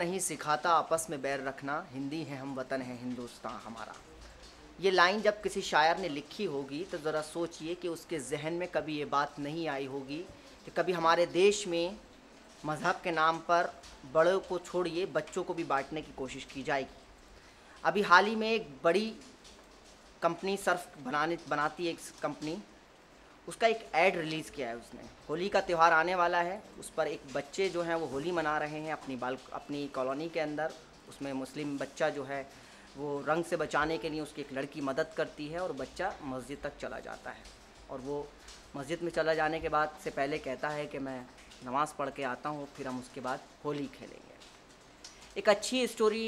नहीं सिखाता आपस में बैर रखना, हिंदी है हम वतन है हिंदुस्तान हमारा। ये लाइन जब किसी शायर ने लिखी होगी तो ज़रा सोचिए कि उसके जहन में कभी ये बात नहीं आई होगी कि कभी हमारे देश में मज़हब के नाम पर बड़ों को छोड़िए बच्चों को भी बांटने की कोशिश की जाएगी। अभी हाल ही में एक बड़ी कंपनी सर्फ बनाती है एक कंपनी, उसका एक ऐड रिलीज़ किया है उसने। होली का त्यौहार आने वाला है, उस पर एक बच्चे जो हैं वो होली मना रहे हैं अपनी कॉलोनी के अंदर। उसमें मुस्लिम बच्चा जो है वो रंग से बचाने के लिए उसकी एक लड़की मदद करती है और बच्चा मस्जिद तक चला जाता है। और वो मस्जिद में चला जाने के बाद से पहले कहता है कि मैं नमाज़ पढ़ के आता हूँ, फिर हम उसके बाद होली खेलेंगे। एक अच्छी स्टोरी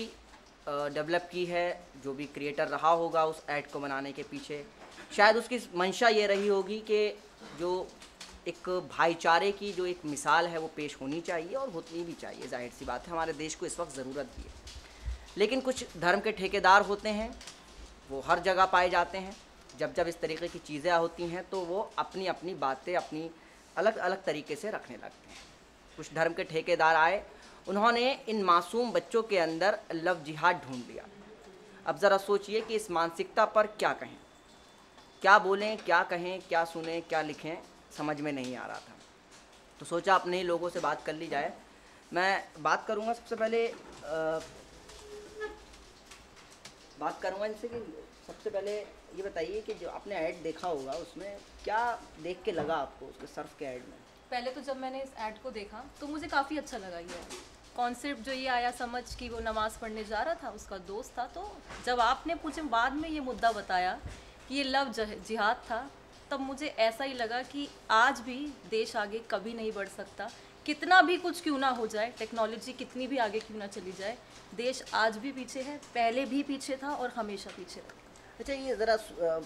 डेवलप की है, जो भी क्रिएटर रहा होगा उस ऐड को बनाने के पीछे शायद उसकी मंशा ये रही होगी कि जो एक भाईचारे की जो एक मिसाल है वो पेश होनी चाहिए और होनी भी चाहिए। जाहिर सी बात है हमारे देश को इस वक्त ज़रूरत भी है। लेकिन कुछ धर्म के ठेकेदार होते हैं, वो हर जगह पाए जाते हैं। जब जब इस तरीके की चीज़ें होती हैं तो वो अपनी अपनी बातें अपनी अलग अलग तरीके से रखने लगते हैं। कुछ धर्म के ठेकेदार आए, उन्होंने इन मासूम बच्चों के अंदर लव जिहाद ढूंढ लिया। अब ज़रा सोचिए कि इस मानसिकता पर क्या कहें, क्या बोलें, क्या कहें, क्या सुनें, क्या लिखें, समझ में नहीं आ रहा था। तो सोचा अपने ही लोगों से बात कर ली जाए। मैं बात करूंगा सबसे पहले इनसे कि सबसे पहले ये बताइए कि जो आपने ऐड देखा होगा उसमें क्या देख के लगा आपको उसके सर्फ के ऐड में? पहले तो जब मैंने इस ऐड को देखा तो मुझे काफ़ी अच्छा लगा। ये कॉन्सेप्ट जो ये आया समझ कि वो नमाज़ पढ़ने जा रहा था, उसका दोस्त था। तो जब आपने मुझे बाद में ये मुद्दा बताया कि ये लव जिहाद था, तब मुझे ऐसा ही लगा कि आज भी देश आगे कभी नहीं बढ़ सकता। कितना भी कुछ क्यों ना हो जाए, टेक्नोलॉजी कितनी भी आगे क्यों ना चली जाए, देश आज भी पीछे है, पहले भी पीछे था और हमेशा पीछे था। अच्छा, ये ज़रा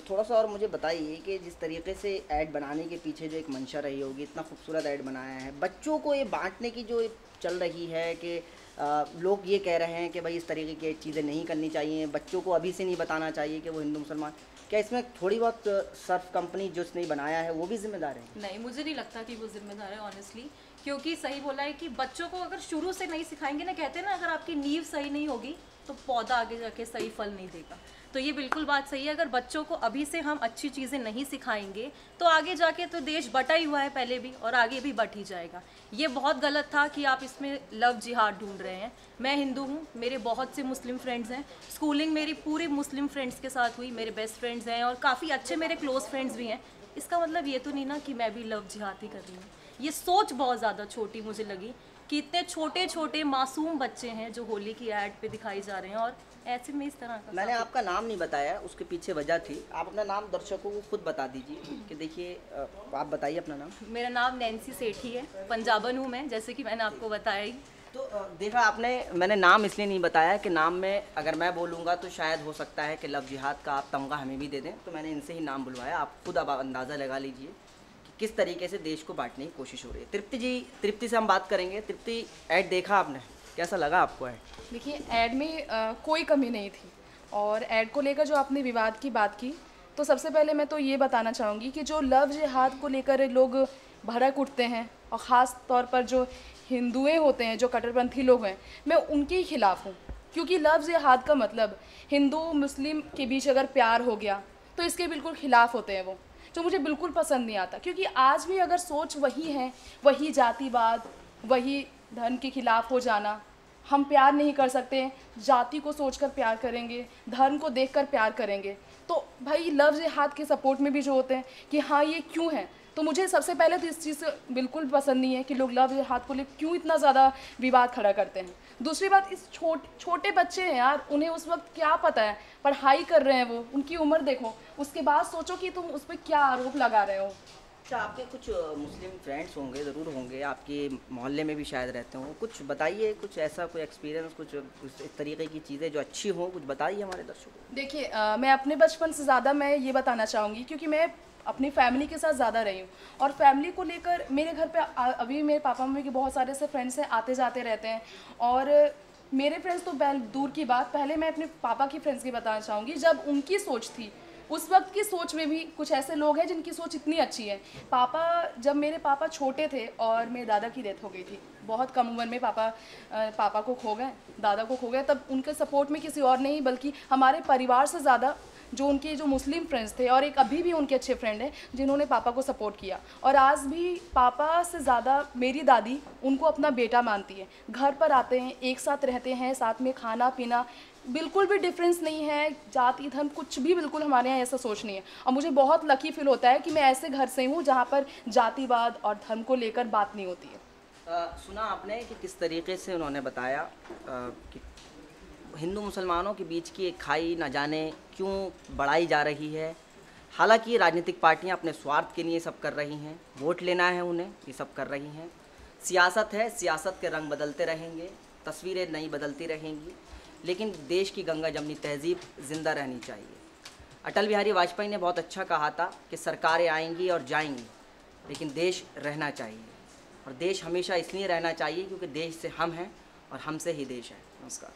थोड़ा सा और मुझे बताइए कि जिस तरीके से ऐड बनाने के पीछे जो एक मंशा रही होगी, इतना खूबसूरत ऐड बनाया है, बच्चों को ये बांटने की जो चल रही है कि लोग ये कह रहे हैं कि भाई इस तरीके की चीज़ें नहीं करनी चाहिए, बच्चों को अभी से नहीं बताना चाहिए कि वो हिंदू मुसलमान, क्या इसमें थोड़ी बहुत सर्फ कंपनी जो इसने बनाया है वो भी जिम्मेदार है? नहीं, मुझे नहीं लगता कि वो जिम्मेदार है ऑनेस्टली, क्योंकि सही बोला है कि बच्चों को अगर शुरू से नहीं सिखाएंगे ना, कहते हैं ना अगर आपकी नींव सही नहीं होगी तो पौधा आगे जाके सही फल नहीं देगा। तो ये बिल्कुल बात सही है, अगर बच्चों को अभी से हम अच्छी चीज़ें नहीं सिखाएंगे तो आगे जाके तो देश बटा ही हुआ है पहले भी और आगे भी बट ही जाएगा। ये बहुत गलत था कि आप इसमें लव जिहाद ढूंढ रहे हैं। मैं हिंदू हूँ, मेरे बहुत से मुस्लिम फ्रेंड्स हैं, स्कूलिंग मेरी पूरी मुस्लिम फ्रेंड्स के साथ हुई, मेरे बेस्ट फ्रेंड्स हैं और काफ़ी अच्छे मेरे क्लोज फ्रेंड्स भी हैं। इसका मतलब ये तो नहीं ना कि मैं भी लव जिहाद ही कर रही हूँ। ये सोच बहुत ज़्यादा छोटी मुझे लगी कि इतने छोटे छोटे मासूम बच्चे हैं जो होली की ऐड पे दिखाई जा रहे हैं और ऐसे में इस तरह का। मैंने आपका नाम नहीं बताया, उसके पीछे वजह थी। आप अपना नाम दर्शकों को खुद बता दीजिए कि देखिए, आप बताइए अपना नाम। मेरा नाम नैन्सी सेठी है, पंजाबन हूँ मैं, जैसे कि मैंने आपको बताया ही। तो देखा आपने, मैंने नाम इसलिए नहीं बताया कि नाम में अगर मैं बोलूँगा तो शायद हो सकता है कि लव जिहाद का आप तमगा हमें भी दे दें, तो मैंने इनसे ही नाम बुलवाया। आप खुद अब अंदाज़ा लगा लीजिए कि किस तरीके से देश को बांटने की कोशिश हो रही है। तृप्ति से हम बात करेंगे। तृप्ति, ऐड देखा आपने, कैसा लगा आपको ऐड? देखिए, ऐड में कोई कमी नहीं थी और ऐड को लेकर जो आपने विवाद की बात की, तो सबसे पहले मैं तो ये बताना चाहूँगी कि जो लव जिहाद को लेकर लोग भड़क उठते हैं और ख़ास तौर पर जो हिंदुएं होते हैं, जो कट्टरपंथी लोग हैं, मैं उनके ही खिलाफ़ हूँ। क्योंकि लव जिहाद का मतलब हिंदू मुस्लिम के बीच अगर प्यार हो गया तो इसके बिल्कुल ख़िलाफ़ होते हैं वो, जो मुझे बिल्कुल पसंद नहीं आता। क्योंकि आज भी अगर सोच वही है, वही जातिवाद, वही धर्म के खिलाफ़ हो जाना, हम प्यार नहीं कर सकते, जाति को सोचकर प्यार करेंगे, धर्म को देखकर प्यार करेंगे, तो भाई लव जिहाद के सपोर्ट में भी जो होते हैं कि हाँ ये क्यों है। तो मुझे सबसे पहले तो इस चीज़ से बिल्कुल पसंद नहीं है कि लोग लव जिहाद को लेकर क्यों इतना ज़्यादा विवाद खड़ा करते हैं। दूसरी बात, इस छोटे बच्चे हैं यार, उन्हें उस वक्त क्या पता है, पढ़ाई कर रहे हैं वो, उनकी उम्र देखो, उसके बाद सोचो कि तुम उस पर क्या आरोप लगा रहे हो। अच्छा, आपके कुछ मुस्लिम फ्रेंड्स होंगे, ज़रूर होंगे, आपके मोहल्ले में भी शायद रहते हों, कुछ बताइए, कुछ ऐसा कोई एक्सपीरियंस, कुछ इस तरीके की चीज़ें जो अच्छी हों, कुछ बताइए हमारे दर्शकों को। देखिए, मैं अपने बचपन से ज़्यादा मैं ये बताना चाहूँगी क्योंकि मैं अपनी फैमिली के साथ ज़्यादा रही हूँ और फैमिली को लेकर मेरे घर पे अभी मेरे पापा मम्मी के बहुत सारे ऐसे फ्रेंड्स हैं, आते जाते रहते हैं। और मेरे फ्रेंड्स तो दूर की बात, पहले मैं अपने पापा की फ्रेंड्स की बताना चाहूँगी। जब उनकी सोच थी, उस वक्त की सोच में भी कुछ ऐसे लोग हैं जिनकी सोच इतनी अच्छी है। जब मेरे पापा छोटे थे और मेरे दादा की डेथ हो गई थी, बहुत कम उम्र में पापा को खो गए, दादा को खो गए, तब उनके सपोर्ट में किसी और नहीं बल्कि हमारे परिवार से ज़्यादा जो उनके जो मुस्लिम फ्रेंड्स थे, और एक अभी भी उनके अच्छे फ्रेंड हैं जिन्होंने पापा को सपोर्ट किया। और आज भी पापा से ज़्यादा मेरी दादी उनको अपना बेटा मानती है। घर पर आते हैं, एक साथ रहते हैं, साथ में खाना पीना, बिल्कुल भी डिफरेंस नहीं है, जाति धर्म कुछ भी, बिल्कुल हमारे यहाँ ऐसा सोच नहीं है। और मुझे बहुत लकी फील होता है कि मैं ऐसे घर से हूँ जहाँ पर जातिवाद और धर्म को लेकर बात नहीं होती है। सुना आपने कि किस तरीके से उन्होंने बताया कि हिंदू मुसलमानों के बीच की एक खाई न जाने क्यों बढ़ाई जा रही है। हालांकि राजनीतिक पार्टियां अपने स्वार्थ के लिए सब कर रही हैं, वोट लेना है उन्हें, ये सब कर रही हैं। सियासत है, सियासत के रंग बदलते रहेंगे, तस्वीरें नई बदलती रहेंगी, लेकिन देश की गंगा जमनी तहजीब ज़िंदा रहनी चाहिए। अटल बिहारी वाजपेयी ने बहुत अच्छा कहा था कि सरकारें आएंगी और जाएंगी, लेकिन देश रहना चाहिए। और देश हमेशा इसलिए रहना चाहिए क्योंकि देश से हम हैं और हमसे ही देश है। नमस्कार।